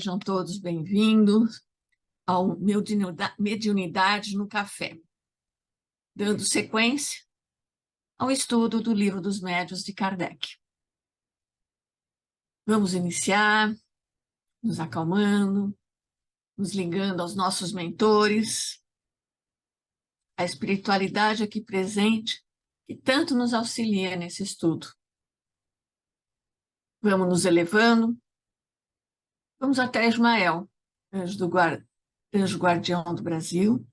sejam todos bem-vindos ao Mediunidade no Café, dando sequência ao estudo do Livro dos Médiuns de Kardec. Vamos iniciar nos acalmando, nos ligando aos nossos mentores, a espiritualidade aqui presente, que tanto nos auxilia nesse estudo. Vamos nos elevando, vamos até Ismael, anjo guardião do Brasil,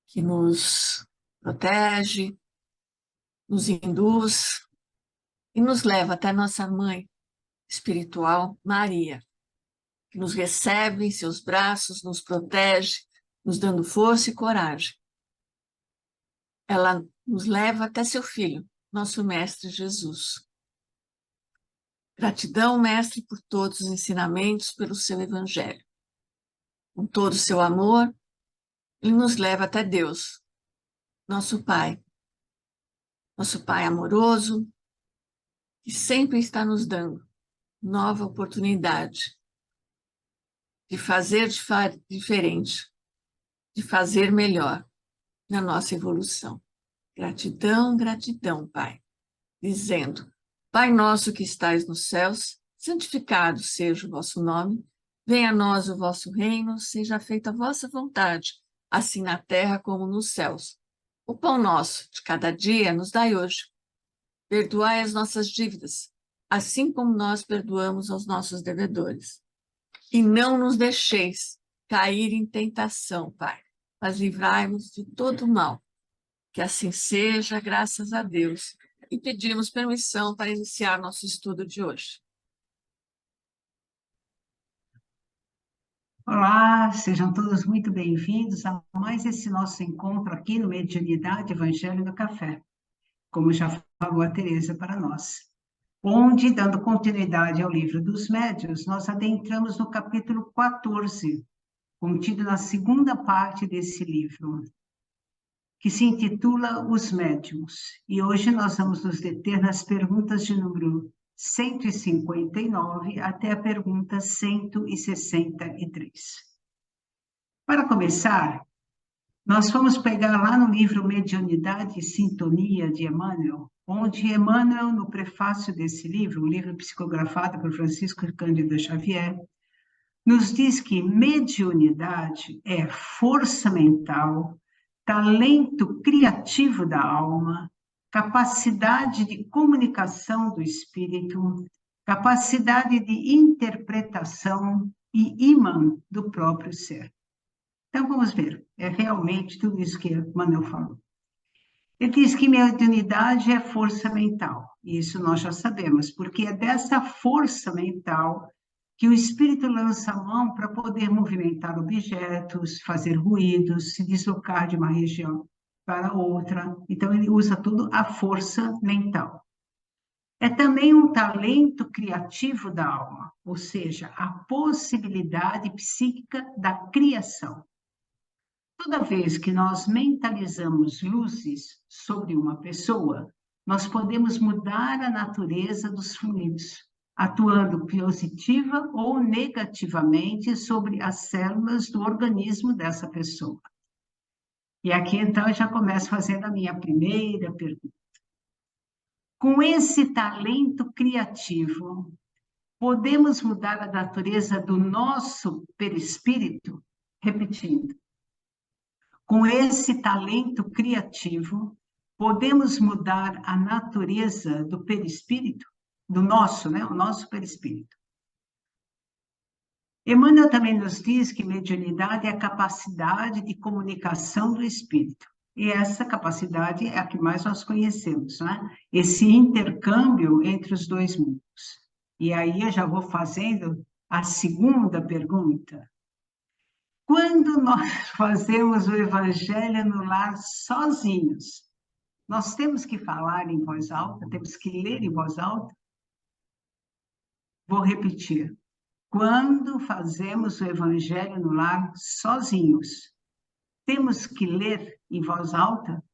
que nos protege, nos induz e nos leva até nossa mãe espiritual, Maria, que nos recebe em seus braços, nos protege, nos dando força e coragem. Ela nos leva até seu filho, nosso Mestre Jesus. Gratidão, Mestre, por todos os ensinamentos, pelo seu Evangelho. Com todo o seu amor, ele nos leva até Deus, nosso Pai amoroso, que sempre está nos dando nova oportunidade de fazer diferente, de fazer melhor na nossa evolução. Gratidão, gratidão, Pai, dizendo: Pai nosso que estais nos céus, santificado seja o vosso nome, venha a nós o vosso reino, seja feita a vossa vontade, assim na terra como nos céus. O pão nosso de cada dia nos dai hoje. Perdoai as nossas dívidas, assim como nós perdoamos aos nossos devedores. E não nos deixeis cair em tentação, Pai, mas livrai-nos de todo o mal. Que assim seja, graças a Deus. E pedimos permissão para iniciar nosso estudo de hoje. Olá, sejam todos muito bem-vindos a mais esse nosso encontro aqui no Mediunidade Evangelho do Café, como já falou a Tereza para nós, onde, dando continuidade ao Livro dos Médiuns, nós adentramos no capítulo 14, contido na segunda parte desse livro, que se intitula Os Médiuns. E hoje nós vamos nos deter nas perguntas de número 159 até a pergunta 163. Para começar, nós vamos pegar lá no livro Mediunidade e Sintonia de Emmanuel, onde Emmanuel, no prefácio desse livro, um livro psicografado por Francisco Cândido Xavier, nos diz que mediunidade é força mental, talento criativo da alma, capacidade de comunicação do espírito, capacidade de interpretação e imã do próprio ser. Então, vamos ver, é realmente tudo isso que Emmanuel falou. Ele diz que mediunidade é força mental, e isso nós já sabemos, porque é dessa força mental que o espírito lança a mão para poder movimentar objetos, fazer ruídos, se deslocar de uma região para outra. Então, ele usa tudo a força mental. É também um talento criativo da alma, ou seja, a possibilidade psíquica da criação. Toda vez que nós mentalizamos luzes sobre uma pessoa, nós podemos mudar a natureza dos fluidos, atuando positiva ou negativamente sobre as células do organismo dessa pessoa. E aqui, então, eu já começo fazendo a minha primeira pergunta. Com esse talento criativo, podemos mudar a natureza do nosso perispírito? Repetindo. Com esse talento criativo, podemos mudar a natureza do perispírito, do nosso, né? O nosso perispírito. Emmanuel também nos diz que mediunidade é a capacidade de comunicação do espírito. E essa capacidade é a que mais nós conhecemos, né? Esse intercâmbio entre os dois mundos. E aí eu já vou fazendo a segunda pergunta. Quando nós fazemos o Evangelho no lar sozinhos, nós temos que falar em voz alta, temos que ler em voz alta? Vou repetir. Quando fazemos o Evangelho no lar sozinhos, temos que ler em voz alta?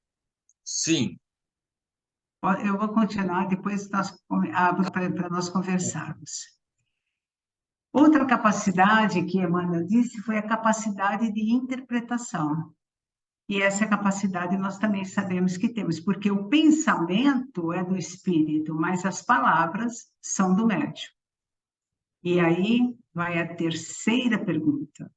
Sim. Eu vou continuar, depois nós abro para nós conversarmos. Outra capacidade que Emmanuel disse foi a capacidade de interpretação. E essa capacidade nós também sabemos que temos, porque o pensamento é do espírito, mas as palavras são do médium. E aí vai a terceira pergunta.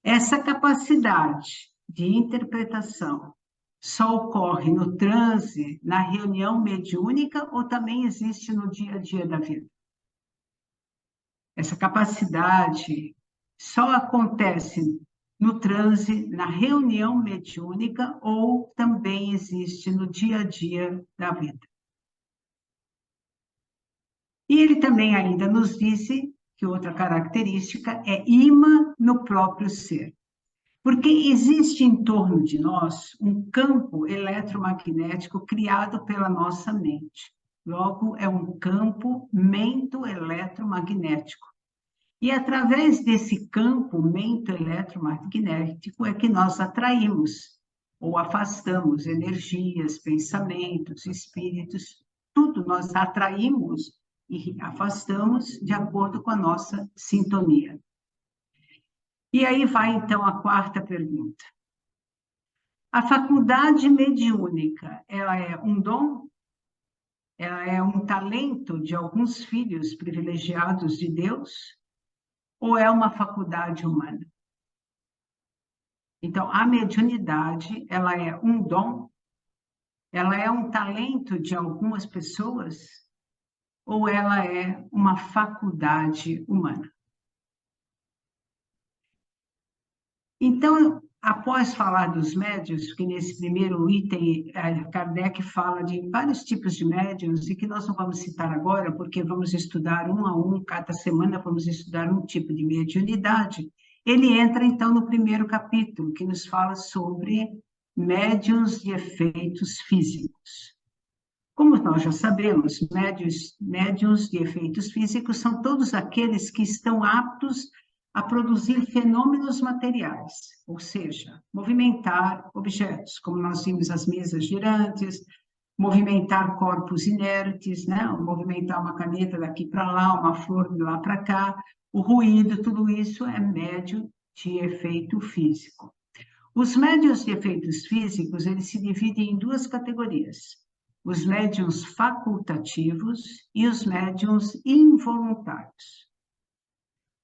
Essa capacidade de interpretação só ocorre no transe, na reunião mediúnica, ou também existe no dia a dia da vida? Essa capacidade só acontece no transe, na reunião mediúnica, ou também existe no dia a dia da vida? E ele também ainda nos disse que outra característica é imã no próprio ser. Porque existe em torno de nós um campo eletromagnético criado pela nossa mente. Logo, é um campo mento-eletromagnético. E através desse campo mento-eletromagnético é que nós atraímos ou afastamos energias, pensamentos, espíritos, tudo nós atraímos e afastamos de acordo com a nossa sintonia. E aí vai, então, a quarta pergunta. A faculdade mediúnica, ela é um dom? Ela é um talento de alguns filhos privilegiados de Deus? Ou é uma faculdade humana? Então, a mediunidade, ela é um dom? Ela é um talento de algumas pessoas? Ou ela é uma faculdade humana? Então, após falar dos médiuns, porque nesse primeiro item Kardec fala de vários tipos de médiuns, e que nós não vamos citar agora, porque vamos estudar um a um, cada semana vamos estudar um tipo de mediunidade. Ele entra, então, no primeiro capítulo, que nos fala sobre médiuns de efeitos físicos. Como nós já sabemos, médiuns de efeitos físicos são todos aqueles que estão aptos a produzir fenômenos materiais, ou seja, movimentar objetos, como nós vimos as mesas girantes, movimentar corpos inertes, né? Movimentar uma caneta daqui para lá, uma flor de lá para cá, o ruído, tudo isso é médium de efeito físico. Os médiuns de efeitos físicos, eles se dividem em duas categorias: os médiuns facultativos e os médiuns involuntários.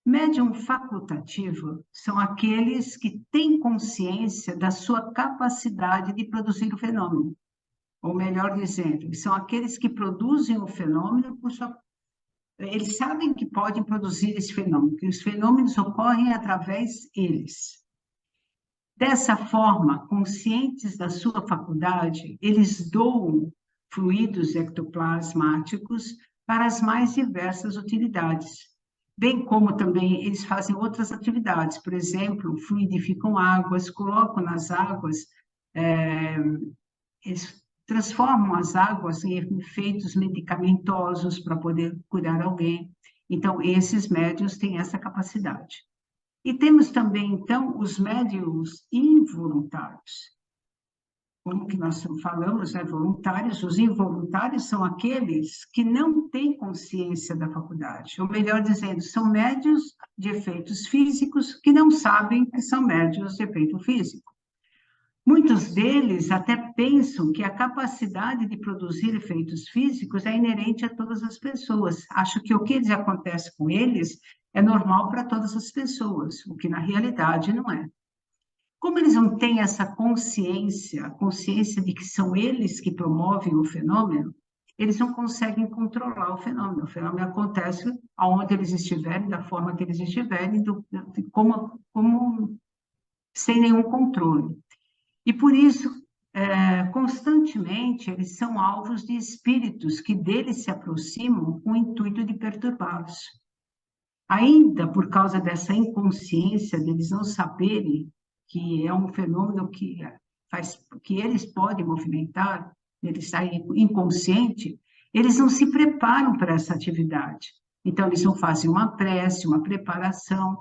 Médium facultativo são aqueles que têm consciência da sua capacidade de produzir o fenômeno. Ou melhor dizendo, são aqueles que produzem o fenômeno por sua... Eles sabem que podem produzir esse fenômeno, que os fenômenos ocorrem através deles. Dessa forma, conscientes da sua faculdade, eles doam fluidos ectoplasmáticos para as mais diversas utilidades, bem como também eles fazem outras atividades, por exemplo, fluidificam águas, colocam nas águas, eles transformam as águas em efeitos medicamentosos para poder curar alguém. Então, esses médiuns têm essa capacidade. E temos também, então, os médiuns involuntários. Como que nós falamos, né? Voluntários, os involuntários são aqueles que não têm consciência da faculdade, ou melhor dizendo, são médiuns de efeitos físicos que não sabem que são médiuns de efeito físico. Muitos deles até pensam que a capacidade de produzir efeitos físicos é inerente a todas as pessoas. Acho que o que acontece com eles é normal para todas as pessoas, o que na realidade não é. Como eles não têm essa consciência, a consciência de que são eles que promovem o fenômeno, eles não conseguem controlar o fenômeno. O fenômeno acontece aonde eles estiverem, da forma que eles estiverem, como sem nenhum controle. E por isso, constantemente, eles são alvos de espíritos que deles se aproximam com o intuito de perturbá-los. Ainda por causa dessa inconsciência deles não saberem que é um fenômeno que eles podem movimentar, eles saem inconsciente, eles não se preparam para essa atividade. Então, eles não fazem uma prece, uma preparação.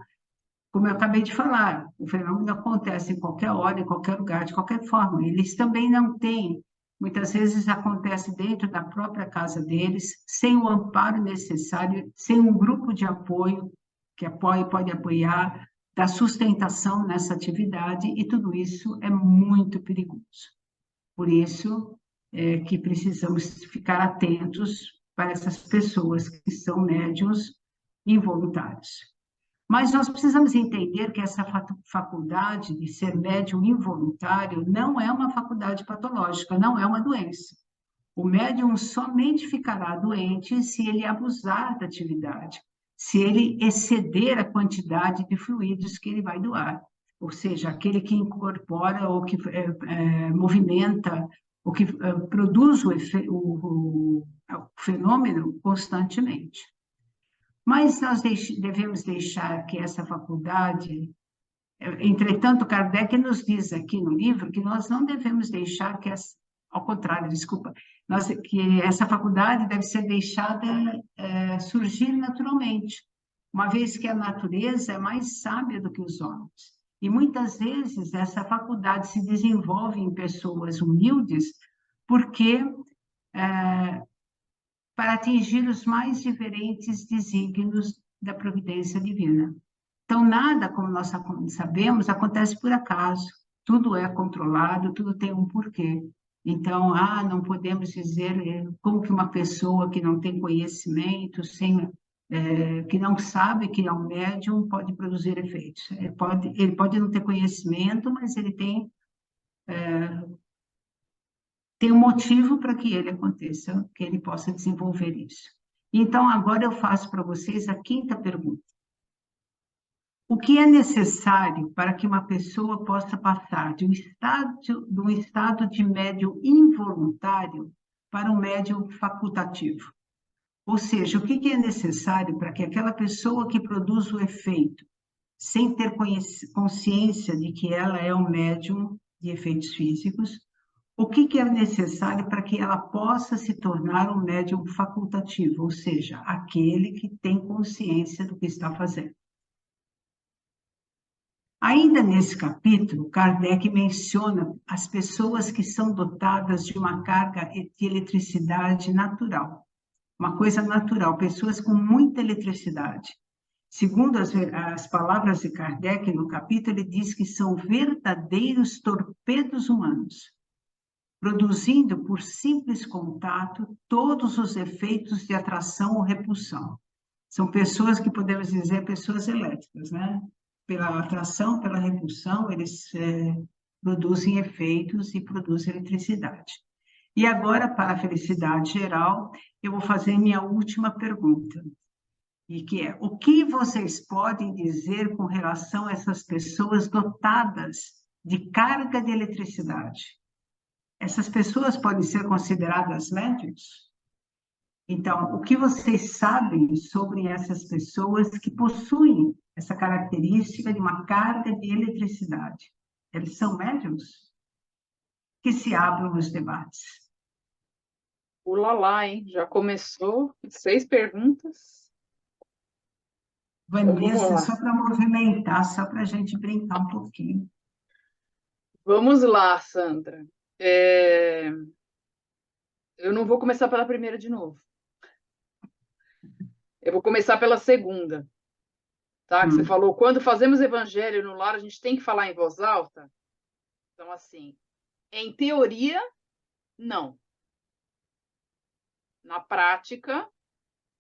Como eu acabei de falar, o fenômeno acontece em qualquer hora, em qualquer lugar, de qualquer forma. Eles também não têm, muitas vezes acontece dentro da própria casa deles, sem o amparo necessário, sem um grupo de apoio, que apoia e pode apoiar, da sustentação nessa atividade, e tudo isso é muito perigoso. Por isso é que precisamos ficar atentos para essas pessoas que são médiuns involuntários. Mas nós precisamos entender que essa faculdade de ser médium involuntário não é uma faculdade patológica, não é uma doença. O médium somente ficará doente se ele abusar da atividade, se ele exceder a quantidade de fluidos que ele vai doar, ou seja, aquele que incorpora ou que movimenta, ou que produz o fenômeno constantemente. Mas nós devemos deixar que essa faculdade, entretanto, Kardec nos diz aqui no livro que nós não devemos deixar que ao contrário, desculpa, que essa faculdade deve ser deixada surgir naturalmente, uma vez que a natureza é mais sábia do que os homens. E muitas vezes essa faculdade se desenvolve em pessoas humildes porque para atingir os mais diferentes desígnios da providência divina. Então, nada, como nós sabemos, acontece por acaso. Tudo é controlado, tudo tem um porquê. Então, não podemos dizer como que uma pessoa que não tem conhecimento, que não sabe que é um médium, pode produzir efeitos. Ele pode não ter conhecimento, mas ele tem um motivo para que ele aconteça, que ele possa desenvolver isso. Então, agora eu faço para vocês a quinta pergunta. O que é necessário para que uma pessoa possa passar de um estado de médium involuntário para um médium facultativo? Ou seja, o que é necessário para que aquela pessoa que produz o efeito, sem ter consciência de que ela é um médium de efeitos físicos, o que é necessário para que ela possa se tornar um médium facultativo, ou seja, aquele que tem consciência do que está fazendo? Ainda nesse capítulo, Kardec menciona as pessoas que são dotadas de uma carga de eletricidade natural, uma coisa natural, pessoas com muita eletricidade. Segundo as palavras de Kardec no capítulo, ele diz que são verdadeiros torpedos humanos, produzindo por simples contato todos os efeitos de atração ou repulsão. São pessoas que podemos dizer pessoas elétricas, né? Pela atração, pela repulsão, eles produzem efeitos e produzem eletricidade. E agora, para a felicidade geral, eu vou fazer minha última pergunta, e que é: o que vocês podem dizer com relação a essas pessoas dotadas de carga de eletricidade? Essas pessoas podem ser consideradas médiuns? Então, o que vocês sabem sobre essas pessoas que possuem essa característica de uma carga de eletricidade? Eles são médiuns? Que se abram os debates. Ulalá, hein? Já começou 6 perguntas. Vanessa, só para movimentar, só para a gente brincar um pouquinho. Vamos lá, Sandra. Eu não vou começar pela primeira de novo. Eu vou começar pela segunda. Tá? Que você falou, quando fazemos evangelho no lar, a gente tem que falar em voz alta? Então, assim, em teoria, não. Na prática,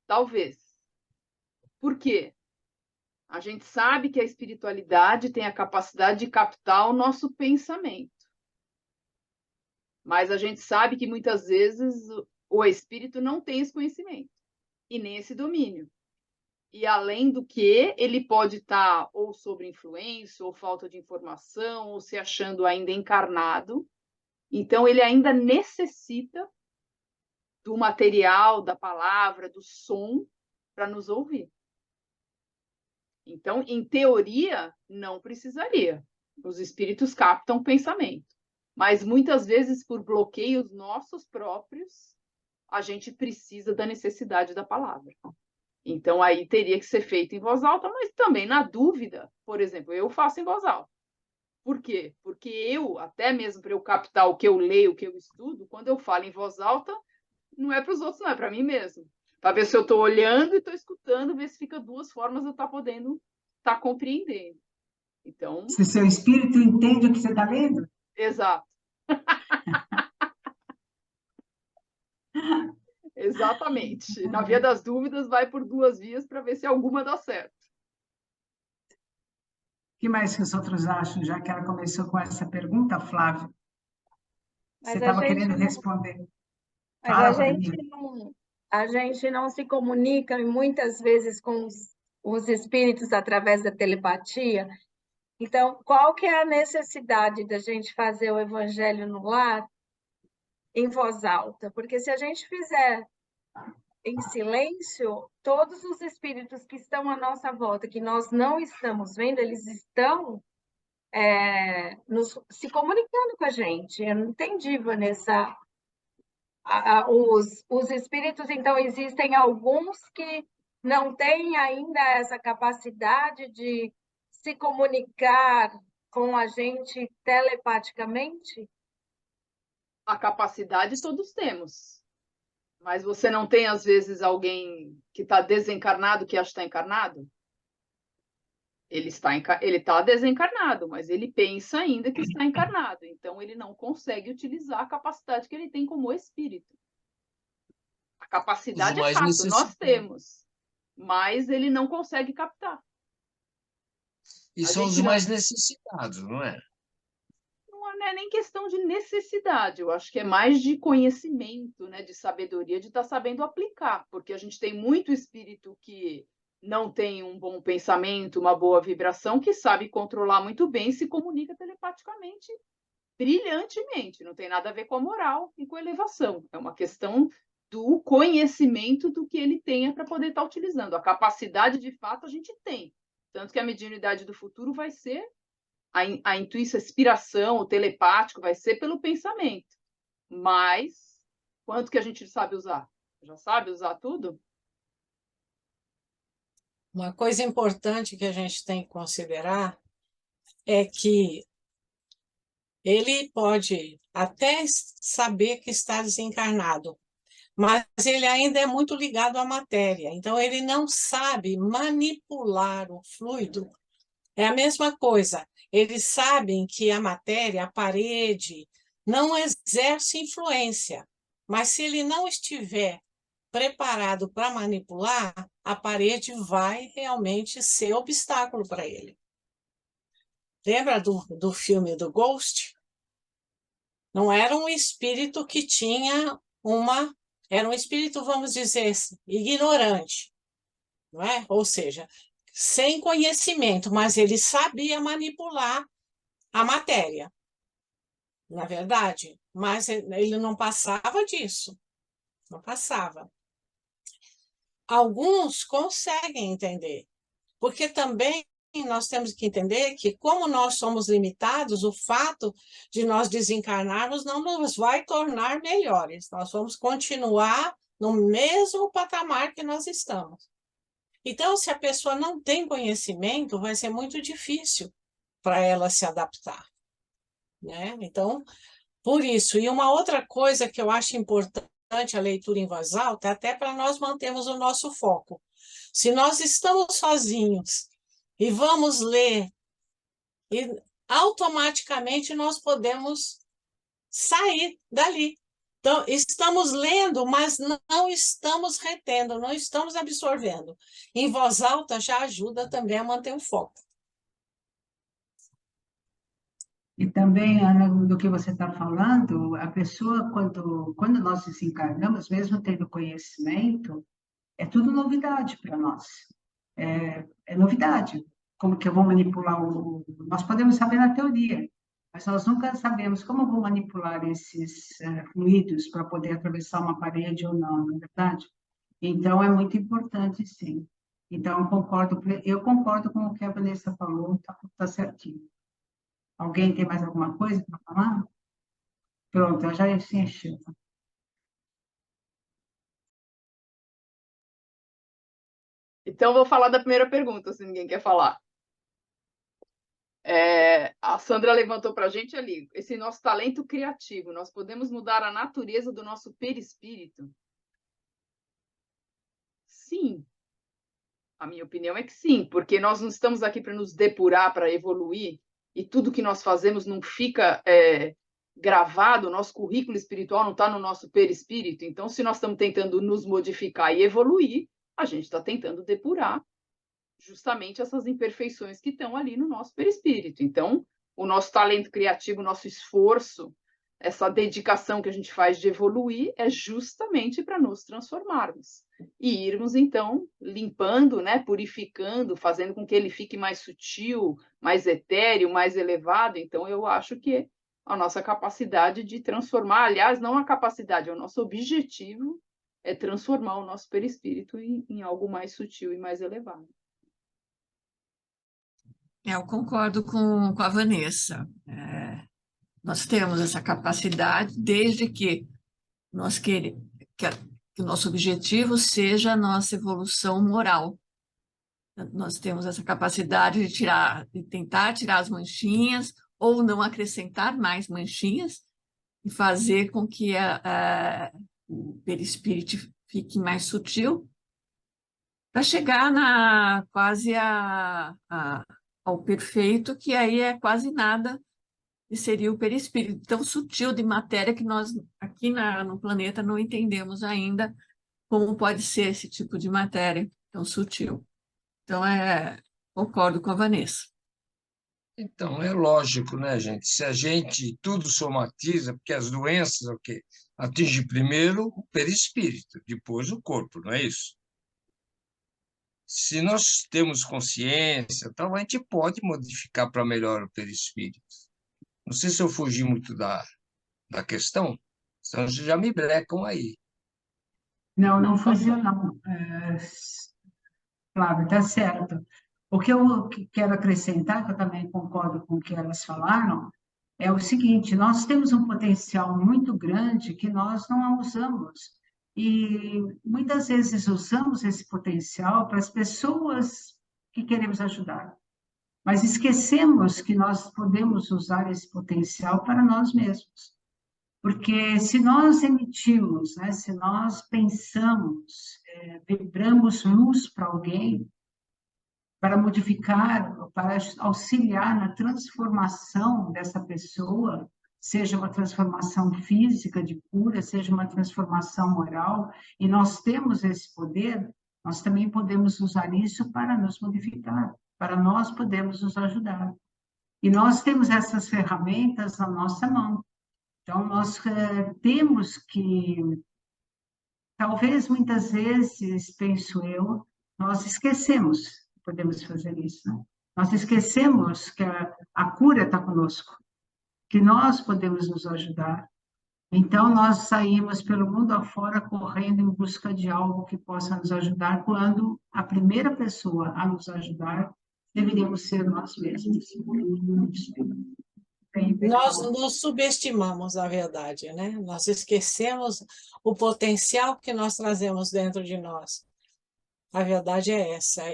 talvez. Por quê? A gente sabe que a espiritualidade tem a capacidade de captar o nosso pensamento. Mas a gente sabe que muitas vezes o espírito não tem esse conhecimento e nem esse domínio. E além do que, ele pode estar ou sob influência, ou falta de informação, ou se achando ainda encarnado. Então, ele ainda necessita do material, da palavra, do som, para nos ouvir. Então, em teoria, não precisaria. Os espíritos captam o pensamento. Mas muitas vezes, por bloqueios nossos próprios, a gente precisa da necessidade da palavra. Então, aí teria que ser feito em voz alta, mas também, na dúvida, por exemplo, eu faço em voz alta. Por quê? Porque eu, até mesmo para eu captar o que eu leio, o que eu estudo, quando eu falo em voz alta, não é para os outros, não, é para mim mesmo. Para ver se eu estou olhando e estou escutando, ver se fica duas formas de eu estar podendo estar compreendendo. Então, Se seu espírito entende o que você está lendo? exato. Exatamente. Na via das dúvidas, vai por duas vias para ver se alguma dá certo. O que mais que os outros acham, já que ela começou com essa pergunta, Flávia? Você Mas a estava gente querendo não, responder. mas a Fala, gente Vladimir. não, a gente não se comunica muitas vezes com os espíritos através da telepatia. Então, qual que é a necessidade da gente fazer o evangelho no lar em voz alta? Porque se a gente fizer em silêncio, todos os espíritos que estão à nossa volta, que nós não estamos vendo, eles estão se comunicando com a gente. Eu não entendi, Vanessa. Os espíritos, então, existem alguns que não têm ainda essa capacidade de se comunicar com a gente telepaticamente? A capacidade todos temos. Mas você não tem, às vezes, alguém que está desencarnado que acha que está encarnado? Ele está desencarnado, mas ele pensa ainda que está encarnado. Então, ele não consegue utilizar a capacidade que ele tem como espírito. A capacidade é fato, nós temos, mas ele não consegue captar. E A são os gente não- mais necessitados, não é? Não é nem questão de necessidade, eu acho que é mais de conhecimento, né, de sabedoria, de estar sabendo aplicar, porque a gente tem muito espírito que não tem um bom pensamento, uma boa vibração, que sabe controlar muito bem e se comunica telepaticamente brilhantemente. Não tem nada a ver com a moral e com a elevação. É uma questão do conhecimento do que ele tenha para poder estar utilizando. A capacidade, de fato, a gente tem. Tanto que a mediunidade do futuro vai ser a intuição, a inspiração, o telepático, vai ser pelo pensamento. Mas quanto que a gente sabe usar? Já sabe usar tudo? Uma coisa importante que a gente tem que considerar é que ele pode até saber que está desencarnado, mas ele ainda é muito ligado à matéria, então ele não sabe manipular o fluido. É a mesma coisa, eles sabem que a matéria, a parede, não exerce influência, mas se ele não estiver preparado para manipular, a parede vai realmente ser obstáculo para ele. Lembra do filme do Ghost? Não era um espírito que tinha uma... Era um espírito, vamos dizer, ignorante, não é? Ou seja, sem conhecimento, mas ele sabia manipular a matéria, na verdade, mas ele não passava disso, não passava. Alguns conseguem entender, porque também nós temos que entender que, como nós somos limitados, o fato de nós desencarnarmos não nos vai tornar melhores. Nós vamos continuar no mesmo patamar que nós estamos. Então, se a pessoa não tem conhecimento, vai ser muito difícil para ela se adaptar, né? Então, por isso. E uma outra coisa que eu acho importante a leitura em voz alta, até para nós mantermos o nosso foco. Se nós estamos sozinhos e vamos ler, e automaticamente nós podemos sair dali. Então, estamos lendo, mas não estamos retendo, não estamos absorvendo. Em voz alta já ajuda também a manter o foco. E também, Ana, do que você está falando, a pessoa, quando nós desencarnamos, mesmo tendo conhecimento, é tudo novidade para nós. É novidade. Como que eu vou manipular o... Nós podemos saber na teoria, mas nós nunca sabemos como eu vou manipular esses fluidos para poder atravessar uma parede ou não, não é verdade? Então, é muito importante, sim. Então, eu concordo com o que a Vanessa falou, tá certinho. Alguém tem mais alguma coisa para falar? Pronto, eu já se encheu. Então, vou falar da primeira pergunta, se ninguém quer falar. A Sandra levantou para a gente ali, esse nosso talento criativo, nós podemos mudar a natureza do nosso perispírito? sim. A minha opinião é que sim, porque nós não estamos aqui para nos depurar, para evoluir, e tudo que nós fazemos não fica gravado, o nosso currículo espiritual não está no nosso perispírito. Então, se nós estamos tentando nos modificar e evoluir, a gente está tentando depurar justamente essas imperfeições que estão ali no nosso perispírito. Então, o nosso talento criativo, o nosso esforço, essa dedicação que a gente faz de evoluir é justamente para nos transformarmos e irmos, então, limpando, né, purificando, fazendo com que ele fique mais sutil, mais etéreo, mais elevado. Então, eu acho que a nossa capacidade de transformar, aliás, não a capacidade, é o nosso objetivo é transformar o nosso perispírito em algo mais sutil e mais elevado. Eu concordo com a Vanessa. Nós temos essa capacidade desde que nós queremos que o nosso objetivo seja a nossa evolução moral. Nós temos essa capacidade de tentar tirar as manchinhas ou não acrescentar mais manchinhas e fazer com que o perispírito fique mais sutil para chegar quase ao perfeito, que aí é quase nada, e seria o perispírito tão sutil de matéria que nós aqui no planeta não entendemos ainda como pode ser esse tipo de matéria tão sutil. Então, concordo com a Vanessa. Então, é lógico, né, gente? Se a gente tudo somatiza, porque as doenças, o quê? Atinge primeiro o perispírito, depois o corpo, não é isso? Se nós temos consciência, então a gente pode modificar para melhor o perispírito. Não sei se eu fugi muito da questão, senão já me brecam aí. Não, não fugiu, não. Flávio, está certo. O que eu quero acrescentar, que eu também concordo com o que elas falaram, é o seguinte: nós temos um potencial muito grande que nós não usamos. E muitas vezes usamos esse potencial para as pessoas que queremos ajudar, mas esquecemos que nós podemos usar esse potencial para nós mesmos. Porque se nós emitimos, né, se nós pensamos, vibramos luz para alguém, para modificar, para auxiliar na transformação dessa pessoa, seja uma transformação física de cura, seja uma transformação moral, e nós temos esse poder, nós também podemos usar isso para nos modificar, para nós podermos nos ajudar. E nós temos essas ferramentas na nossa mão. Então, nós temos que, talvez muitas vezes, penso eu, nós esquecemos que podemos fazer isso, né? Nós esquecemos que a cura está conosco, que nós podemos nos ajudar. Então, nós saímos pelo mundo afora correndo em busca de algo que possa nos ajudar, quando a primeira pessoa a nos ajudar deveríamos ser nós mesmos. Nós nos subestimamos, na verdade, né? Nós esquecemos o potencial que nós trazemos dentro de nós. A verdade é essa.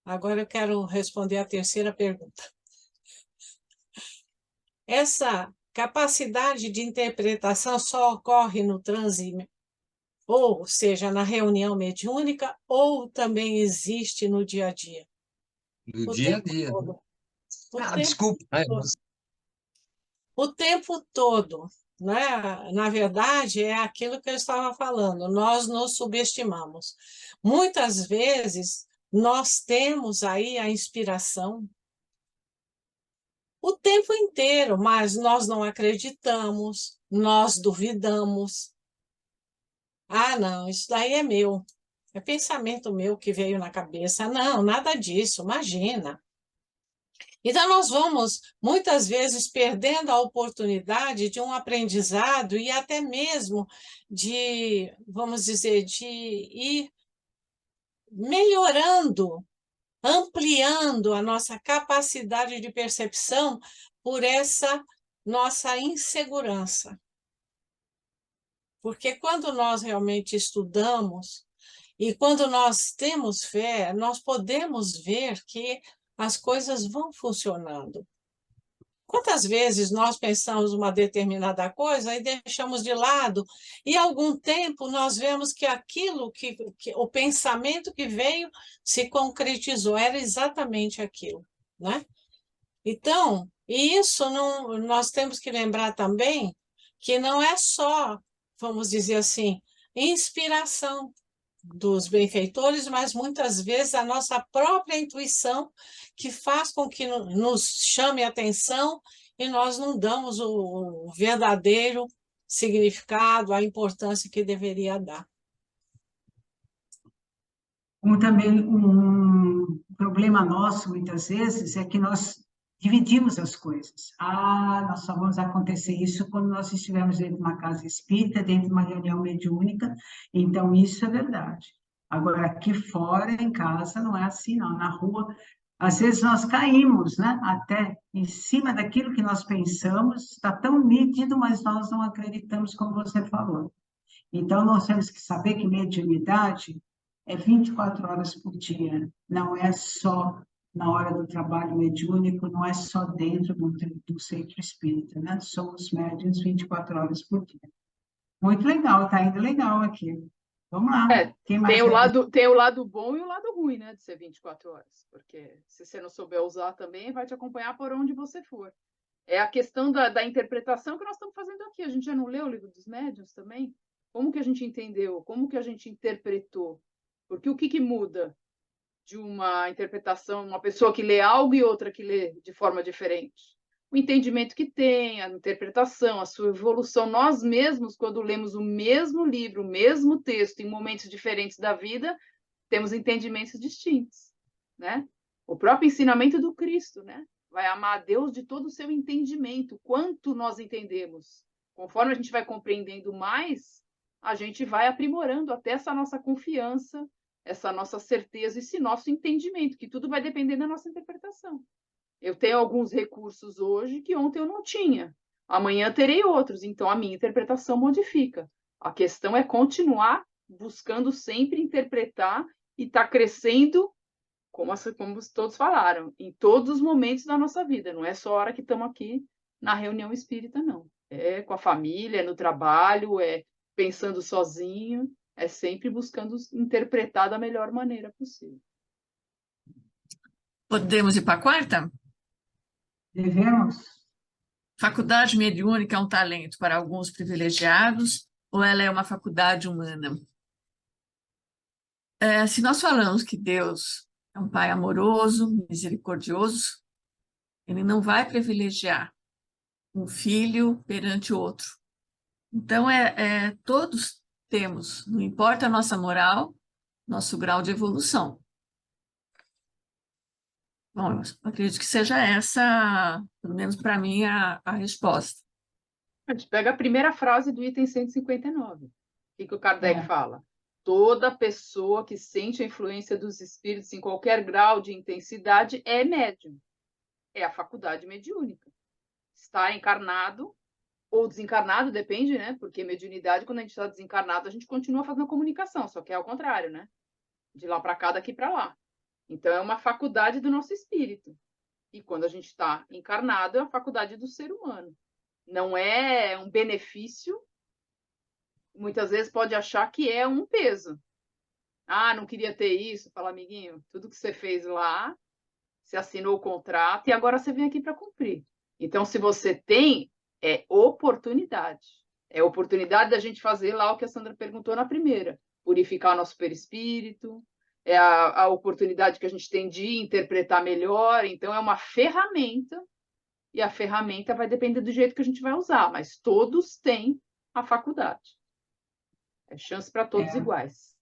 Agora eu quero responder a terceira pergunta. Essa capacidade de interpretação só ocorre no transe, ou seja, na reunião mediúnica, ou também existe no dia a dia? Do O dia a tempo dia. todo. O tempo Desculpa. todo. O tempo todo, né? Na verdade, é aquilo que eu estava falando, nós nos subestimamos. Muitas vezes, nós temos aí a inspiração o tempo inteiro, mas nós não acreditamos, nós duvidamos. Ah, não, isso daí é meu, é pensamento meu que veio na cabeça. Não, nada disso, imagina. Então, nós vamos, muitas vezes, perdendo a oportunidade de um aprendizado e até mesmo de, vamos dizer, de ir melhorando, ampliando a nossa capacidade de percepção por essa nossa insegurança. Porque quando nós realmente estudamos e quando nós temos fé, nós podemos ver que as coisas vão funcionando. Quantas vezes nós pensamos uma determinada coisa e deixamos de lado, e algum tempo nós vemos que aquilo o pensamento que veio se concretizou, era exatamente aquilo, né? Então, e isso não, nós temos que lembrar também que não é só, vamos dizer assim, inspiração dos benfeitores, mas muitas vezes a nossa própria intuição que faz com que nos chame a atenção e nós não damos o verdadeiro significado, a importância que deveria dar. Como também um problema nosso, muitas vezes, é que nós dividimos as coisas. Ah, nós só vamos acontecer isso quando nós estivermos dentro de uma casa espírita, dentro de uma reunião mediúnica, então isso é verdade. Agora, aqui fora, em casa, não é assim, não. Na rua, às vezes nós caímos, né? Até em cima daquilo que nós pensamos, está tão nítido, mas nós não acreditamos, como você falou. Então, nós temos que saber que mediunidade é 24 horas por dia, não é só na hora do trabalho mediúnico, não é só dentro do centro espírita, né? Somos médiuns 24 horas por dia. Muito legal, tá indo legal aqui. Vamos lá. Quem mais tem o lado bom e o lado ruim, né, de ser 24 horas, porque se você não souber usar também, vai te acompanhar por onde você for. É a questão da interpretação que nós estamos fazendo aqui. A gente já não leu o Livro dos Médiuns também? Como que a gente entendeu? Como que a gente interpretou? Porque o que muda de uma interpretação, uma pessoa que lê algo e outra que lê de forma diferente? O entendimento que tem, a interpretação, a sua evolução. Nós mesmos, quando lemos o mesmo livro, o mesmo texto, em momentos diferentes da vida, temos entendimentos distintos, né? O próprio ensinamento do Cristo, né? Vai amar a Deus de todo o seu entendimento, quanto nós entendemos. Conforme a gente vai compreendendo mais, a gente vai aprimorando até essa nossa confiança, essa nossa certeza, esse nosso entendimento, que tudo vai depender da nossa interpretação. Eu tenho alguns recursos hoje que ontem eu não tinha. Amanhã terei outros, então a minha interpretação modifica. A questão é continuar buscando sempre interpretar e estar crescendo, como todos falaram, em todos os momentos da nossa vida. Não é só a hora que estamos aqui na reunião espírita, não. É com a família, é no trabalho, é pensando sozinho, é sempre buscando interpretar da melhor maneira possível. Podemos ir para a quarta? Devemos? Faculdade mediúnica é um talento para alguns privilegiados ou ela é uma faculdade humana? Se nós falamos que Deus é um Pai amoroso, misericordioso, Ele não vai privilegiar um filho perante outro. Então, todos temos, não importa a nossa moral, nosso grau de evolução. Bom, eu acredito que seja essa, pelo menos para mim, a resposta. A gente pega a primeira frase do item 159. O que o Kardec fala? Toda pessoa que sente a influência dos espíritos em qualquer grau de intensidade é médium. É a faculdade mediúnica. Está encarnado ou desencarnado, depende, né? Porque mediunidade, quando a gente está desencarnado, a gente continua fazendo comunicação, só que é ao contrário, né? De lá para cá, daqui para lá. Então, é uma faculdade do nosso espírito. E quando a gente está encarnado, é a faculdade do ser humano. Não é um benefício. Muitas vezes pode achar que é um peso. Ah, não queria ter isso. Fala, amiguinho, tudo que você fez lá, você assinou o contrato e agora você vem aqui para cumprir. Então, se você tem, é oportunidade. É oportunidade da gente fazer lá o que a Sandra perguntou na primeira. Purificar o nosso perispírito. É a oportunidade que a gente tem de interpretar melhor. Então, é uma ferramenta. E a ferramenta vai depender do jeito que a gente vai usar. Mas todos têm a faculdade. É chance para todos iguais.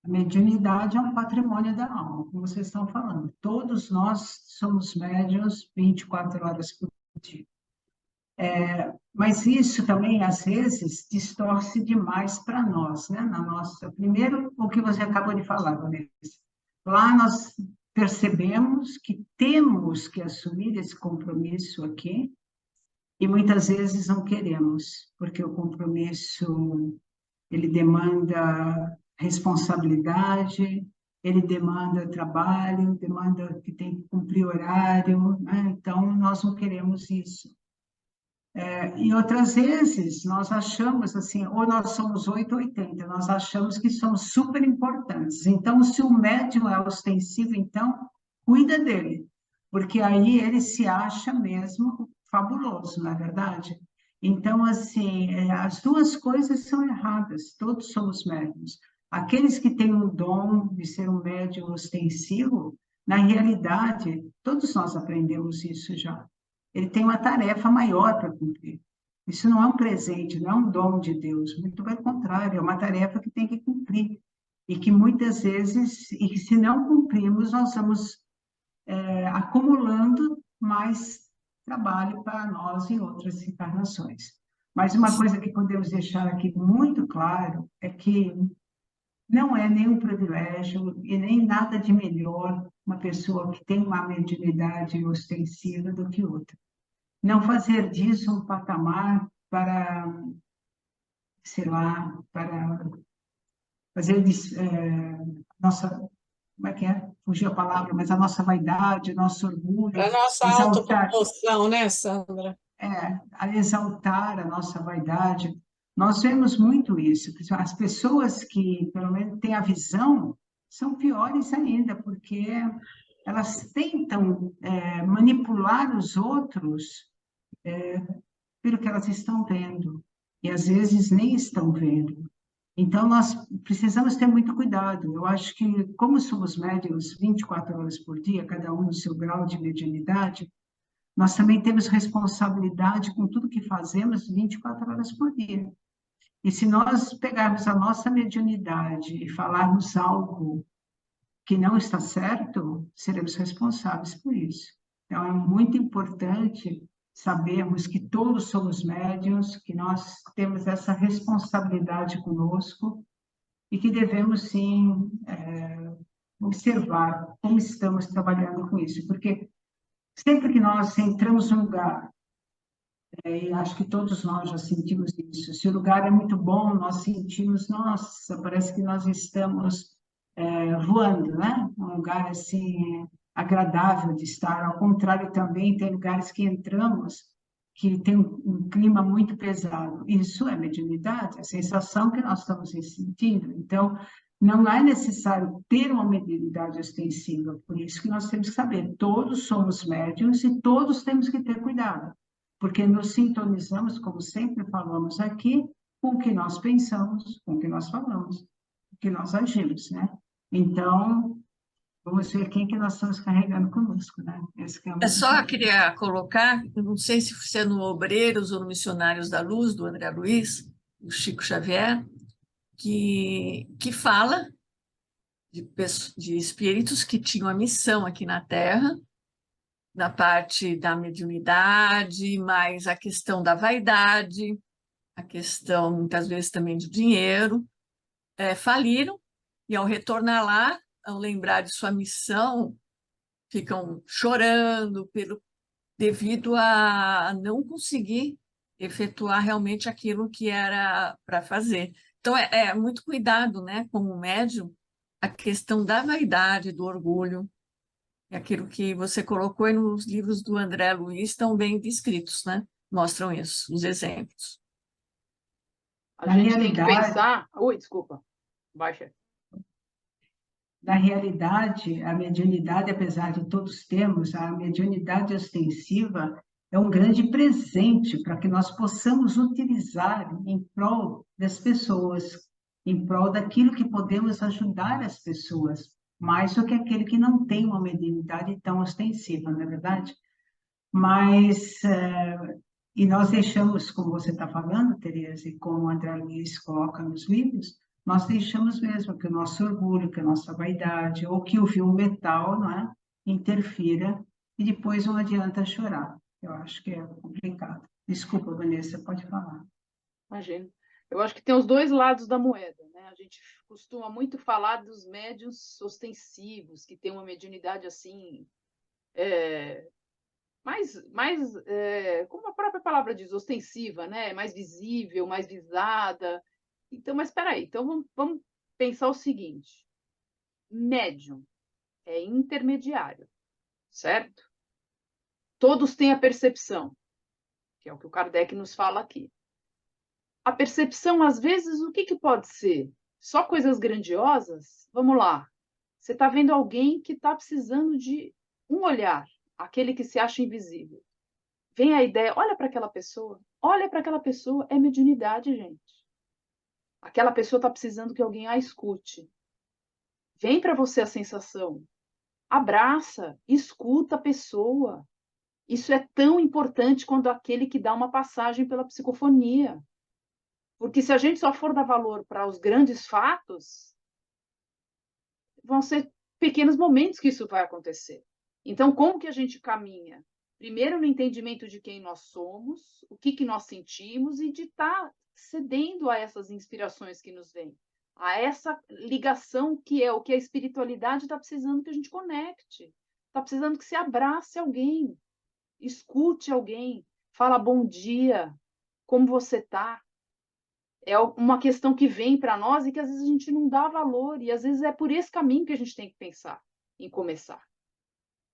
A mediunidade é um patrimônio da alma, como vocês estão falando. Todos nós somos médiuns 24 horas por dia. Mas isso também, às vezes, distorce demais para nós, né? Primeiro, o que você acabou de falar, Vanessa. Lá nós percebemos que temos que assumir esse compromisso aqui e muitas vezes não queremos, porque o compromisso ele demanda responsabilidade, ele demanda trabalho, demanda que tem que cumprir cumprir horário, né? Então, nós não queremos isso. E outras vezes nós achamos assim, ou nós somos 8 ou 80, nós achamos que somos super importantes. Então, se o médium é ostensivo, então, cuida dele, porque aí ele se acha mesmo fabuloso, não é verdade? Então, assim, as duas coisas são erradas, todos somos médiums. Aqueles que têm o dom de ser um médium ostensivo, na realidade, todos nós aprendemos isso já. Ele tem uma tarefa maior para cumprir. Isso não é um presente, não é um dom de Deus, muito pelo contrário, é uma tarefa que tem que cumprir. E que muitas vezes, e que se não cumprirmos, nós vamos acumulando mais trabalho para nós em outras encarnações. Mas uma coisa que podemos deixar aqui muito claro é que não é nenhum privilégio e nem nada de melhor uma pessoa que tem uma mediunidade ostensiva do que outra. Não fazer disso um patamar para, sei lá, para fazer nossa, como é que é? Fugiu a palavra, mas a nossa vaidade, nosso orgulho, Para nossa exaltar, autopromoção, né, Sandra? a exaltar a nossa vaidade. Nós vemos muito isso. As pessoas que, pelo menos, têm a visão, são piores ainda, porque elas tentam manipular os outros pelo que elas estão vendo, e às vezes nem estão vendo. Então, nós precisamos ter muito cuidado. Eu acho que, como somos médiuns 24 horas por dia, cada um no seu grau de mediunidade, nós também temos responsabilidade com tudo que fazemos 24 horas por dia. E se nós pegarmos a nossa mediunidade e falarmos algo que não está certo, seremos responsáveis por isso. Então, é muito importante sabermos que todos somos médiuns, que nós temos essa responsabilidade conosco e que devemos, sim, observar como estamos trabalhando com isso. Porque sempre que nós entramos num lugar, e acho que todos nós já sentimos isso, se o lugar é muito bom, nós sentimos, nossa, parece que nós estamos voando, né? Um lugar assim agradável de estar. Ao contrário, também tem lugares que entramos que tem um clima muito pesado. Isso é mediunidade, a sensação que nós estamos sentindo. Então, não é necessário ter uma mediunidade ostensiva, por isso que nós temos que saber, todos somos médiuns e todos temos que ter cuidado, porque nos sintonizamos, como sempre falamos aqui, com o que nós pensamos, com o que nós falamos, com o que nós agimos, né? Então, vamos ver quem que nós estamos carregando conosco, né? Esse que é o É mais só importante. queria colocar, eu não sei se é no Obreiros ou no Missionários da Luz, do André Luiz, do Chico Xavier, que fala de espíritos que tinham a missão aqui na Terra, na parte da mediunidade, mais a questão da vaidade, a questão, muitas vezes, também de dinheiro, faliram, e ao retornar lá, ao lembrar de sua missão, ficam chorando devido a não conseguir efetuar realmente aquilo que era para fazer. Então, é muito cuidado, né, como médium, a questão da vaidade, do orgulho, e aquilo que você colocou aí nos livros do André Luiz estão bem descritos, né? Mostram isso, os exemplos. A Na gente tem que realidade, pensar. Ui, desculpa. Baixa. Na realidade, a mediunidade, apesar de todos termos, a mediunidade ostensiva é um grande presente para que nós possamos utilizar em prol das pessoas, em prol daquilo que podemos ajudar as pessoas, mais do que aquele que não tem uma mediunidade tão ostensiva, não é verdade? Mas, e nós deixamos, como você está falando, Tereza, e como o André Luiz coloca nos livros, nós deixamos mesmo que o nosso orgulho, que a nossa vaidade, ou que o fio metal, não é, interfira, e depois não adianta chorar. Eu acho que é complicado. Desculpa, Vanessa, pode falar. Imagino. Eu acho que tem os dois lados da moeda, né? A gente costuma muito falar dos médiuns ostensivos, que têm uma mediunidade assim, como a própria palavra diz, ostensiva, né? Mais visível, mais visada. Então, mas espera aí, então vamos pensar o seguinte: médium é intermediário. certo? Todos têm a percepção, que é o que o Kardec nos fala aqui. A percepção, às vezes, o que pode ser? Só coisas grandiosas? Vamos lá. Você está vendo alguém que está precisando de um olhar, aquele que se acha invisível. Vem a ideia, olha para aquela pessoa, é mediunidade, gente. Aquela pessoa está precisando que alguém a escute. Vem para você a sensação, abraça, escuta a pessoa. Isso é tão importante quanto aquele que dá uma passagem pela psicofonia. Porque se a gente só for dar valor para os grandes fatos, vão ser pequenos momentos que isso vai acontecer. Então, como que a gente caminha? Primeiro, no entendimento de quem nós somos, o que nós sentimos e de estar cedendo a essas inspirações que nos vêm, a essa ligação que é o que a espiritualidade está precisando que a gente conecte, está precisando que se abrace alguém, escute alguém, fala bom dia, como você está. É uma questão que vem para nós e que às vezes a gente não dá valor, e às vezes é por esse caminho que a gente tem que pensar em começar.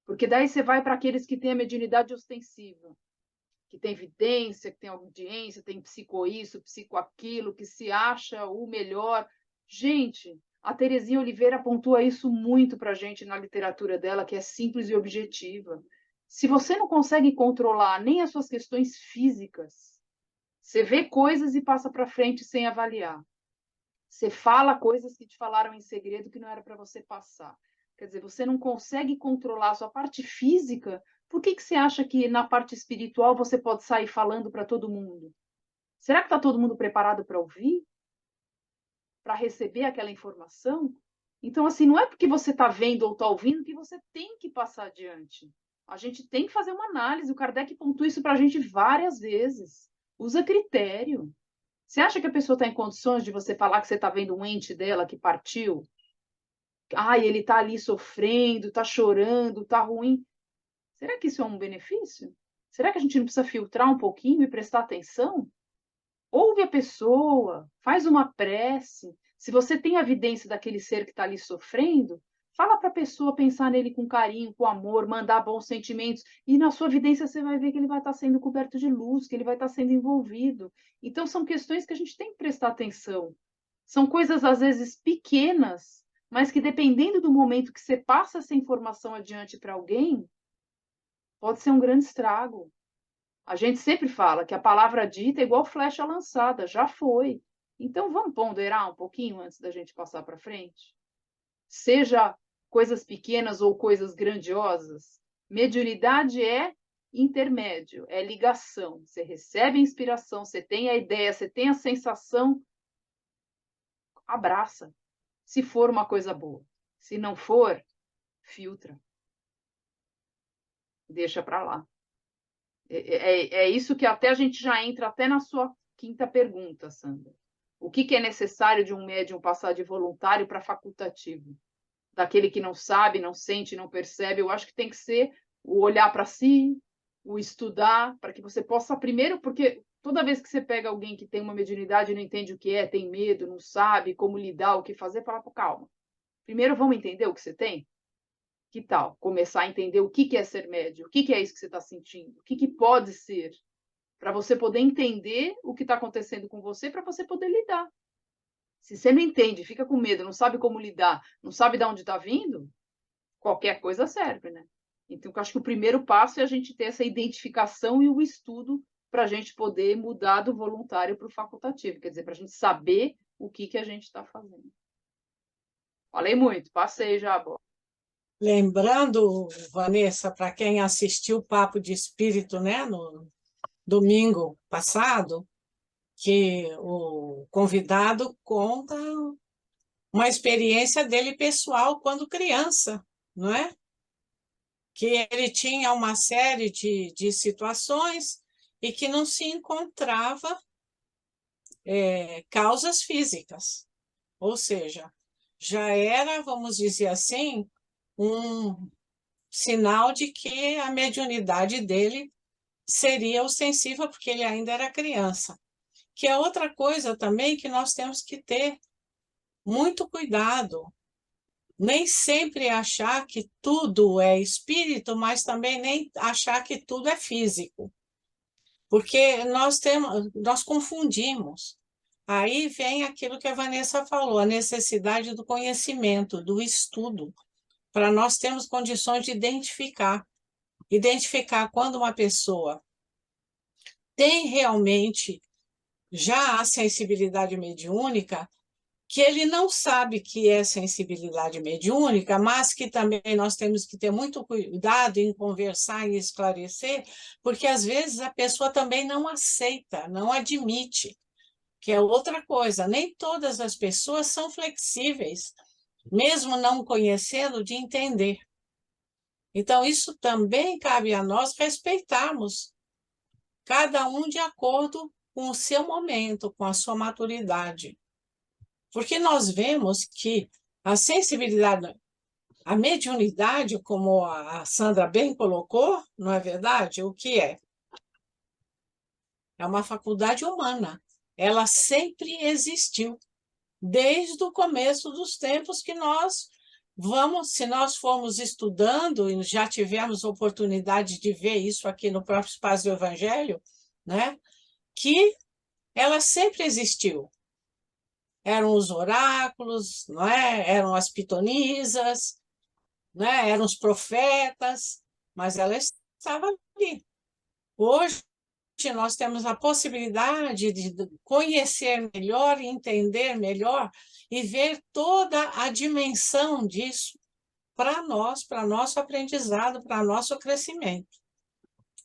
Porque daí você vai para aqueles que têm a mediunidade ostensiva, que tem evidência, que tem audiência, tem psico isso, psico aquilo, que se acha o melhor. Gente, a Terezinha Oliveira pontua isso muito para a gente na literatura dela, que é simples e objetiva. Se você não consegue controlar nem as suas questões físicas, você vê coisas e passa para frente sem avaliar. Você fala coisas que te falaram em segredo que não era para você passar. Quer dizer, você não consegue controlar a sua parte física, por que você acha que na parte espiritual você pode sair falando para todo mundo? Será que está todo mundo preparado para ouvir? Para receber aquela informação? Então, assim, não é porque você está vendo ou está ouvindo que você tem que passar adiante. A gente tem que fazer uma análise. O Kardec pontua isso para a gente várias vezes. Usa critério. Você acha que a pessoa está em condições de você falar que você está vendo um ente dela que partiu? Ai, ele está ali sofrendo, está chorando, está ruim. Será que isso é um benefício? Será que a gente não precisa filtrar um pouquinho e prestar atenção? Ouve a pessoa, faz uma prece. Se você tem a evidência daquele ser que está ali sofrendo, fala para a pessoa pensar nele com carinho, com amor, mandar bons sentimentos. E na sua evidência você vai ver que ele vai estar sendo coberto de luz, que ele vai estar sendo envolvido. Então são questões que a gente tem que prestar atenção. São coisas, às vezes, pequenas, mas que dependendo do momento que você passa essa informação adiante para alguém, pode ser um grande estrago. A gente sempre fala que a palavra dita é igual flecha lançada, já foi. Então vamos ponderar um pouquinho antes da gente passar para frente? Seja coisas pequenas ou coisas grandiosas, mediunidade é intermédio, é ligação. Você recebe a inspiração, você tem a ideia, você tem a sensação, abraça. Se for uma coisa boa. Se não for, filtra. Deixa para lá. É isso que até a gente já entra até na sua quinta pergunta, Sandra. O que é necessário de um médium passar de voluntário para facultativo? Daquele que não sabe, não sente, não percebe, eu acho que tem que ser o olhar para si, o estudar, para que você possa primeiro, porque toda vez que você pega alguém que tem uma mediunidade e não entende o que é, tem medo, não sabe como lidar, o que fazer, fala, calma. Primeiro vamos entender o que você tem? Que tal começar a entender o que é ser médium? O que é isso que você está sentindo? O que pode ser? Para você poder entender o que está acontecendo com você, para você poder lidar. Se você não entende, fica com medo, não sabe como lidar, não sabe de onde está vindo, qualquer coisa serve, né? Então, eu acho que o primeiro passo é a gente ter essa identificação e o estudo para a gente poder mudar do voluntário para o facultativo, quer dizer, para a gente saber o que a gente está fazendo. Falei muito, passei já a bola. Lembrando, Vanessa, para quem assistiu o Papo de Espírito, né, no domingo passado, que o convidado conta uma experiência dele pessoal quando criança, não é? Que ele tinha uma série de situações e que não se encontrava causas físicas. Ou seja, já era, vamos dizer assim, um sinal de que a mediunidade dele seria ostensiva, porque ele ainda era criança. Que é outra coisa também que nós temos que ter muito cuidado nem sempre achar que tudo é espírito, mas também nem achar que tudo é físico. Porque nós confundimos. Aí vem aquilo que a Vanessa falou, a necessidade do conhecimento, do estudo, para nós termos condições de identificar quando uma pessoa tem realmente já a sensibilidade mediúnica, que ele não sabe que é sensibilidade mediúnica, mas que também nós temos que ter muito cuidado em conversar e esclarecer, porque às vezes a pessoa também não aceita, não admite, que é outra coisa. Nem todas as pessoas são flexíveis, mesmo não conhecendo, de entender. Então, isso também cabe a nós respeitarmos, cada um de acordo com o seu momento, com a sua maturidade. Porque nós vemos que a sensibilidade, a mediunidade, como a Sandra bem colocou, não é verdade? O que é? É uma faculdade humana. Ela sempre existiu, desde o começo dos tempos que nós vamos, se nós formos estudando, e já tivemos oportunidade de ver isso aqui no próprio Espaço do Evangelho, né? Que ela sempre existiu. Eram os oráculos, não é? Eram as pitonisas, né? Eram os profetas, mas ela estava ali. Hoje nós temos a possibilidade de conhecer melhor, entender melhor e ver toda a dimensão disso para nós, para nosso aprendizado, para nosso crescimento.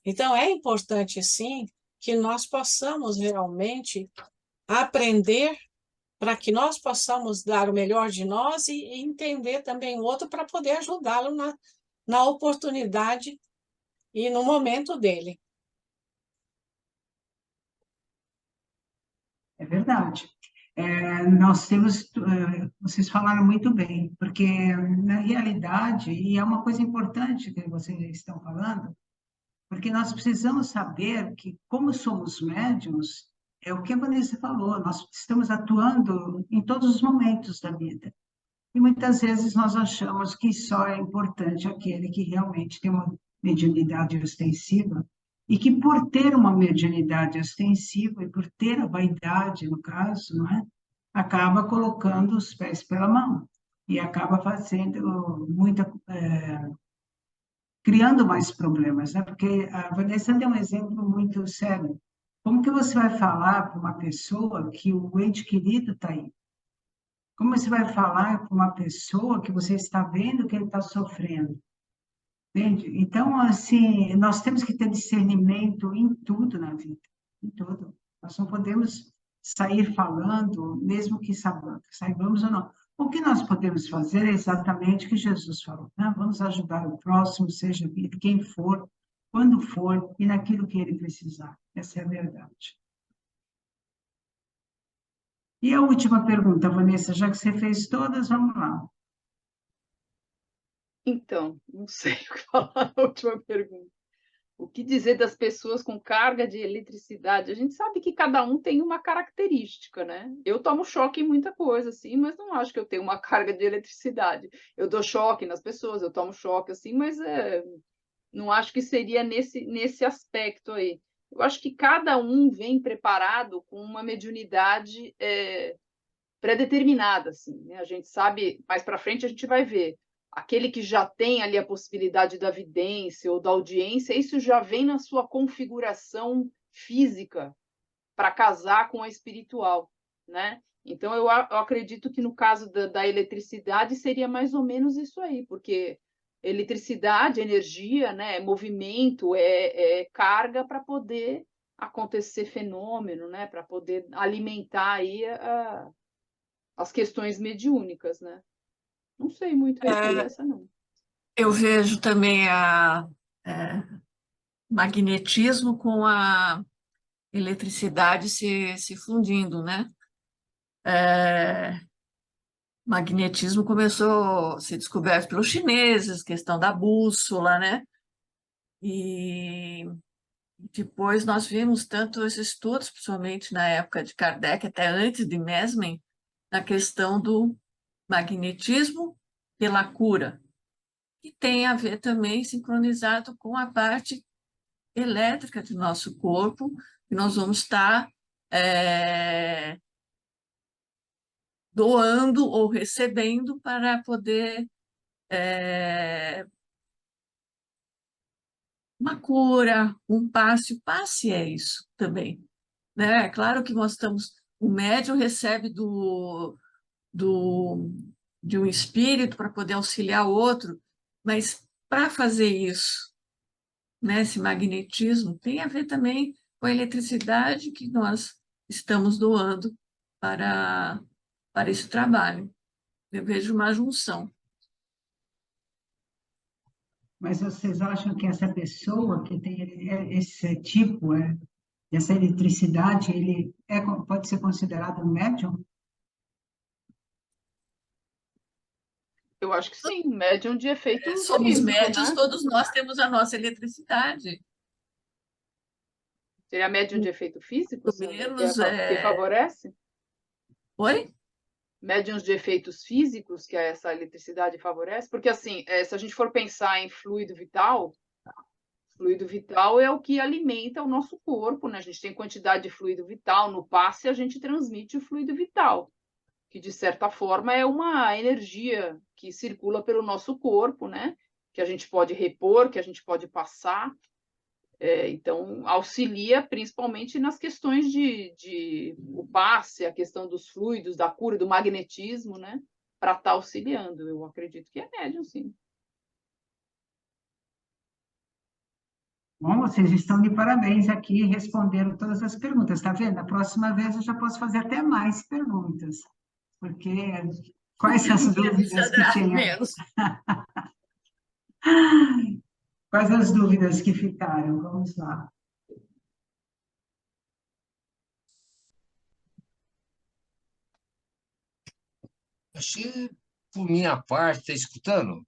Então, é importante, sim, que nós possamos realmente aprender para que nós possamos dar o melhor de nós e entender também o outro para poder ajudá-lo na oportunidade e no momento dele. É verdade. Nós temos, vocês falaram muito bem, porque na realidade, e é uma coisa importante que vocês estão falando, porque nós precisamos saber que, como somos médiums, é o que a Vanessa falou, nós estamos atuando em todos os momentos da vida. E muitas vezes nós achamos que só é importante aquele que realmente tem uma mediunidade ostensiva, e que por ter uma mediunidade ostensiva e por ter a vaidade, no caso, não é? Acaba colocando os pés pela mão e acaba fazendo criando mais problemas, né? Porque a Vanessa deu um exemplo muito sério. Como que você vai falar para uma pessoa que o ente querido está aí? Como você vai falar para uma pessoa que você está vendo que ele está sofrendo? Entende? Então, assim, nós temos que ter discernimento em tudo na vida, em tudo. Nós não podemos sair falando, mesmo que saibamos ou não. O que nós podemos fazer é exatamente o que Jesus falou, né? Vamos ajudar o próximo, seja quem for, quando for e naquilo que ele precisar. Essa é a verdade. E a última pergunta, Vanessa, já que você fez todas, vamos lá. Então, não sei o que falar na última pergunta. O que dizer das pessoas com carga de eletricidade? A gente sabe que cada um tem uma característica, né? Eu tomo choque em muita coisa, assim, mas não acho que eu tenho uma carga de eletricidade. Eu dou choque nas pessoas, eu tomo choque, assim, mas não acho que seria nesse aspecto aí. Eu acho que cada um vem preparado com uma mediunidade pré-determinada, assim, né? A gente sabe, mais para frente a gente vai ver. Aquele que já tem ali a possibilidade da vidência ou da audiência, isso já vem na sua configuração física para casar com a espiritual, né? Então, eu acredito que no caso da eletricidade seria mais ou menos isso aí, porque eletricidade, energia, né, movimento, é carga para poder acontecer fenômeno, né, para poder alimentar aí as questões mediúnicas, né? Não sei muito responder essa, não. Eu vejo também é, magnetismo com a eletricidade se fundindo, né? Magnetismo começou a ser descoberto pelos chineses, questão da bússola, né? E depois nós vimos tantos estudos, principalmente na época de Kardec, até antes de Mesmer, na questão do magnetismo pela cura, que tem a ver também sincronizado com a parte elétrica do nosso corpo, que nós vamos estar doando ou recebendo para poder uma cura, um passe. O passe é isso também, né? É claro que nós estamos, o médium recebe do, de um espírito para poder auxiliar o outro, mas para fazer isso, né, esse magnetismo, tem a ver também com a eletricidade que nós estamos doando para esse trabalho. Eu vejo uma junção. Mas vocês acham que essa pessoa que tem esse tipo, essa eletricidade, pode ser considerado um médium? Eu acho que sim, médium de efeito Somos físico, médios, né? todos nós temos a nossa eletricidade. Seria médium de efeito físico, Pelo Sandra, menos, que favorece? Oi? Médiuns de efeitos físicos que essa eletricidade favorece? Porque, assim, se a gente for pensar em fluido vital é o que alimenta o nosso corpo, né? A gente tem quantidade de fluido vital, no passe a gente transmite o fluido vital, que de certa forma é uma energia que circula pelo nosso corpo, né? Que a gente pode repor, que a gente pode passar. Então, auxilia principalmente nas questões de o passe, a questão dos fluidos, da cura, do magnetismo, né? Para estar auxiliando. Eu acredito que é médium, sim. Bom, vocês estão de parabéns aqui, responderam todas as perguntas, tá vendo? A próxima vez eu já posso fazer até mais perguntas, porque quais as Menos, dúvidas que Sandra, tinha? menos. Quais as dúvidas que ficaram? Vamos lá. Achei, por minha parte, está escutando?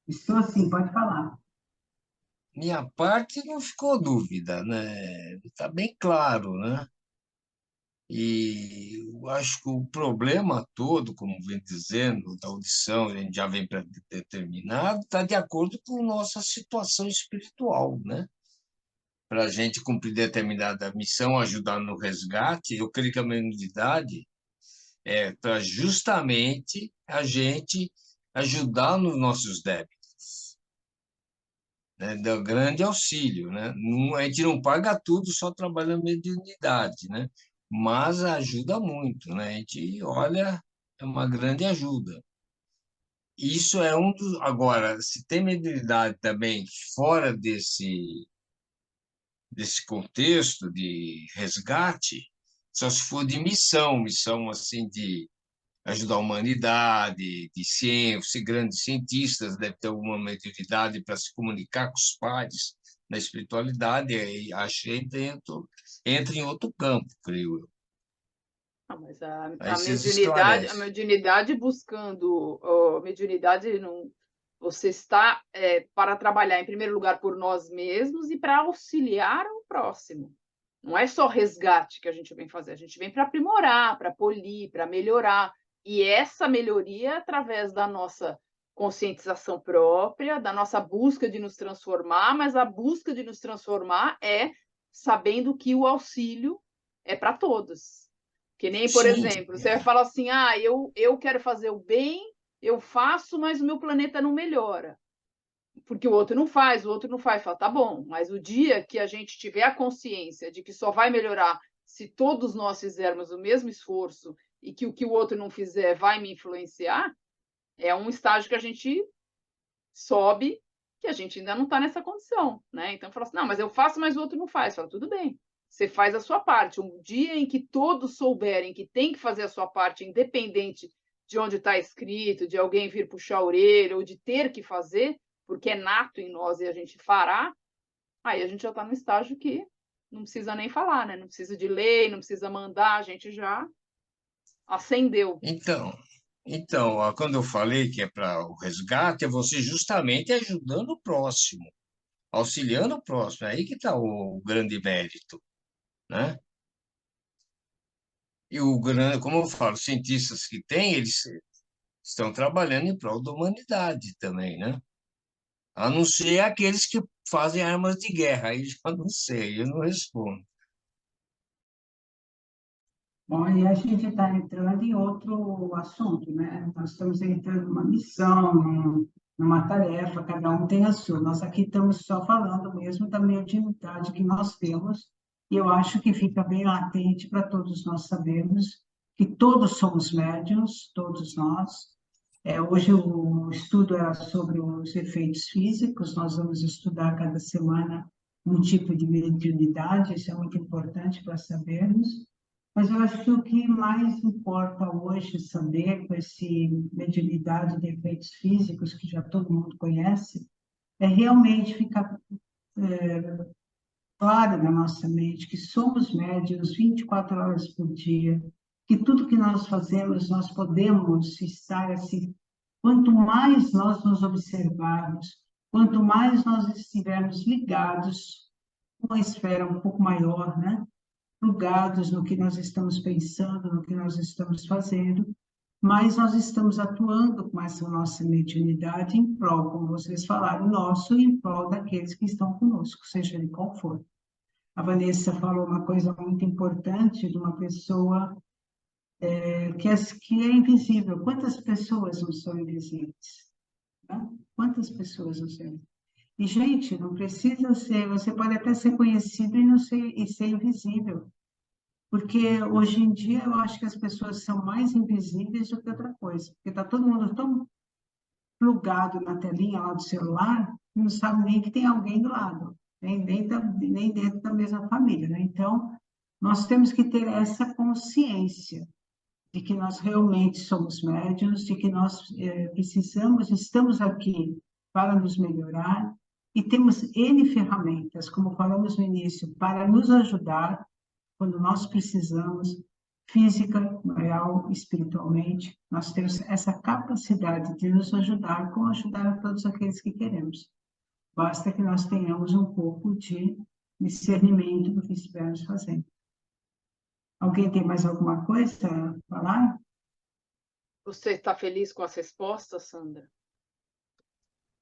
Estou sim, pode falar. Minha parte não ficou dúvida, né? Está bem claro, né? E eu acho que o problema todo, como vem dizendo, da audição, a gente já vem determinado, está de acordo com nossa situação espiritual, né? Para a gente cumprir determinada missão, ajudar no resgate, eu creio que a mediunidade é para justamente a gente ajudar nos nossos débitos, né? Dá grande auxílio, né? A gente não paga tudo só trabalhando mediunidade, né? Mas ajuda muito, né? A gente olha, é uma grande ajuda. Isso é um dos. Agora, se tem mediunidade também fora desse contexto de resgate, só se for de missão assim de ajudar a humanidade, de ciência, grandes cientistas devem ter alguma mediunidade para se comunicar com os pares na espiritualidade, aí achei entra em outro campo, creio eu. Ah, mas Aí a vocês mediunidade, esclarecem. buscando, mediunidade não, você está para trabalhar em primeiro lugar por nós mesmos e para auxiliar o próximo. Não é só resgate que a gente vem fazer, a gente vem para aprimorar, para polir, para melhorar. E essa melhoria é através da nossa conscientização própria, da nossa busca de nos transformar, mas a busca de nos transformar é sabendo que o auxílio é para todos. Que nem, por Sim, exemplo, você vai falar assim: ah, eu quero fazer o bem, eu faço, mas o meu planeta não melhora. Porque o outro não faz, o outro não faz. Fala, tá bom, mas o dia que a gente tiver a consciência de que só vai melhorar se todos nós fizermos o mesmo esforço e que o outro não fizer vai me influenciar, é um estágio que a gente sobe, que a gente ainda não está nessa condição, né? Então fala assim, não, mas eu faço, mas o outro não faz. Fala, tudo bem, você faz a sua parte. Um dia em que todos souberem que tem que fazer a sua parte, independente de onde está escrito, de alguém vir puxar a orelha ou de ter que fazer, porque é nato em nós e a gente fará, aí a gente já está no estágio que não precisa nem falar, né? Não precisa de lei, não precisa mandar, a gente já acendeu. Quando eu falei que é para o resgate, é você justamente ajudando o próximo, auxiliando o próximo. É aí que está o grande mérito, né? E o grande, como eu falo, os cientistas que têm, eles estão trabalhando em prol da humanidade também, né? A não ser aqueles que fazem armas de guerra, aí já não sei, eu não respondo. Bom, e a gente está entrando em outro assunto, né? Nós estamos entrando numa missão, numa tarefa, cada um tem a sua. Nós aqui estamos só falando mesmo da mediunidade que nós temos, e eu acho que fica bem latente para todos nós sabermos que todos somos médiuns, todos nós. Hoje o estudo era sobre os efeitos físicos, nós vamos estudar cada semana um tipo de mediunidade, isso é muito importante para sabermos. Mas eu acho que o que mais importa hoje saber com esse mediunidade de efeitos físicos, que já todo mundo conhece, é realmente ficar claro na nossa mente que somos médiuns 24 horas por dia, que tudo que nós fazemos, nós podemos estar assim. Quanto mais nós nos observarmos, quanto mais nós estivermos ligados com uma esfera um pouco maior, né? Plugados no que nós estamos pensando, no que nós estamos fazendo, mas nós estamos atuando com essa nossa mediunidade em prol, como vocês falaram, nosso e em prol daqueles que estão conosco, seja ele qual for. A Vanessa falou uma coisa muito importante de uma pessoa que é invisível. Quantas pessoas não são invisíveis? Né? Quantas pessoas não são? E, gente, não precisa ser, você pode até ser conhecido e não ser, e ser invisível. Porque hoje em dia eu acho que as pessoas são mais invisíveis do que outra coisa. Porque está todo mundo tão plugado na telinha lá do celular, que não sabe nem que tem alguém do lado, nem dentro da mesma família, né? Então, nós temos que ter essa consciência de que nós realmente somos médiuns, de que nós estamos aqui para nos melhorar e temos N ferramentas, como falamos no início, para nos ajudar quando nós precisamos, física, moral, espiritualmente, nós temos essa capacidade de nos ajudar, como ajudar a todos aqueles que queremos. Basta que nós tenhamos um pouco de discernimento do que estivermos fazendo. Alguém tem mais alguma coisa a falar? Você está feliz com as respostas, Sandra?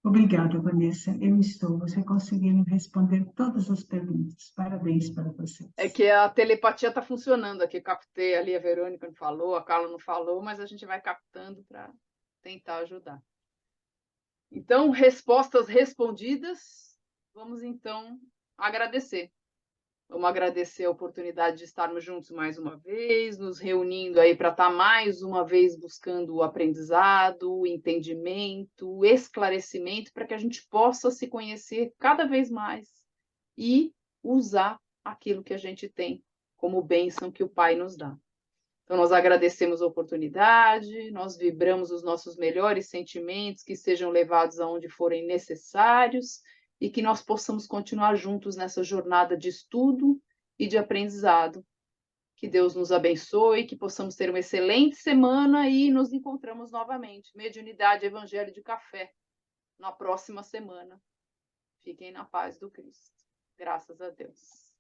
Obrigada, Vanessa. Eu estou. Você conseguiu responder todas as perguntas. Parabéns para vocês. É que a telepatia está funcionando aqui. Captei ali, a Verônica não falou, a Carla não falou, mas a gente vai captando para tentar ajudar. Então, respostas respondidas, vamos então agradecer. Vamos agradecer a oportunidade de estarmos juntos mais uma vez, nos reunindo aí para estar mais uma vez buscando o aprendizado, o entendimento, o esclarecimento, para que a gente possa se conhecer cada vez mais e usar aquilo que a gente tem como bênção que o Pai nos dá. Então, nós agradecemos a oportunidade, nós vibramos os nossos melhores sentimentos, que sejam levados aonde forem necessários, e que nós possamos continuar juntos nessa jornada de estudo e de aprendizado. Que Deus nos abençoe, que possamos ter uma excelente semana e nos encontramos novamente. Mediunidade Evangelho de Café, na próxima semana. Fiquem na paz do Cristo. Graças a Deus.